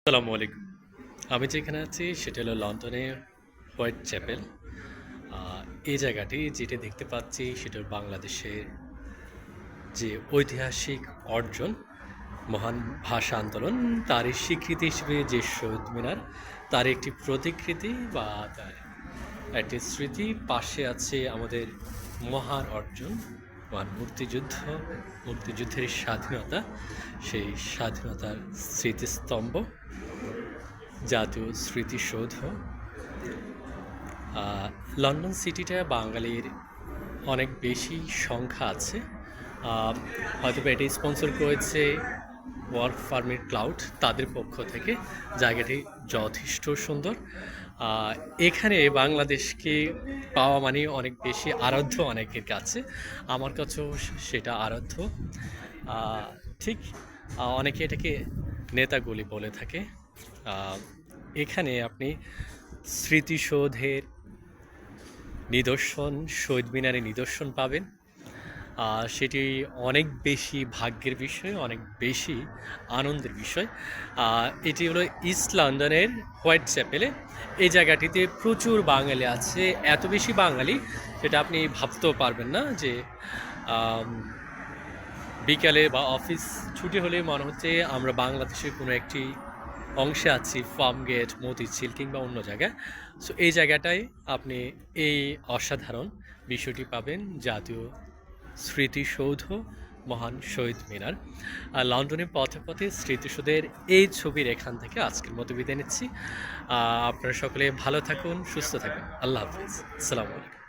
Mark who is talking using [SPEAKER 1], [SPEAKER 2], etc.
[SPEAKER 1] আসসালামু আলাইকুম। আমি যেখানে আছি সেটা হলো লন্ডনে হোয়াইট চ্যাপেল। এই জায়গাটি যেটা দেখতে পাচ্ছি সেটা বাংলাদেশের যে ঐতিহাসিক অর্জন মহান ভাষা আন্দোলন তারই স্বীকৃতি হিসেবে যে শহীদ মিনার তার একটি প্রতিকৃতি বা তার একটি স্মৃতি। পাশে আছে আমাদের মহান অর্জন মহান মুক্তিযুদ্ধের স্বাধীনতা, সেই স্বাধীনতার স্মৃতিস্তম্ভ, জাতীয় স্মৃতিসৌধ। লন্ডন সিটিটা বাঙালির অনেক বেশি সংখ্যা আছে। হয়তো এটি স্পন্সর করেছে ওয়ার্ক পারমিট ক্লাউড তাদের পক্ষ থেকে। জায়গাটি যথেষ্ট সুন্দর। এখানে বাংলাদেশকে পাওয়া মানে অনেক বেশি আরাধ্য অনেকের কাছে, আমার কাছেও সেটা আরাধ্য। ঠিক অনেকে এটাকে নেতাগুলি বলে থাকে। এখানে আপনি স্মৃতিসৌধের নিদর্শন, শহীদ মিনারের নিদর্শন পাবেন। সেটি অনেক বেশি ভাগ্যের বিষয়, অনেক বেশি আনন্দের বিষয়। এটি হলো ইস্ট লন্ডনের হোয়াইট চ্যাপেলে। এই জায়গাটিতে প্রচুর বাঙালি আছে, এত বেশি বাঙালি যেটা আপনি ভাবতেও পারবেন না যে বিকালে বা অফিস ছুটি হলে মনে হচ্ছে আমরা বাংলাদেশের কোনো একটি অংশে আছি, ফার্ম গেট, মতিঝিল কিংবা অন্য জায়গায়। সো এই জায়গাটায় আপনি এই অসাধারণ বিষয়টি পাবেন, জাতীয় স্মৃতিসৌধ, মহান শহীদ মিনার। আর লন্ডনের পথে পথে স্মৃতিসৌধের এই ছবির এখান থেকে আজকের মতো বিদায় নিচ্ছি। আপনারা সকলে ভালো থাকুন, সুস্থ থাকুন। আল্লাহ হাফিজ, আসসালামু আলাইকুম।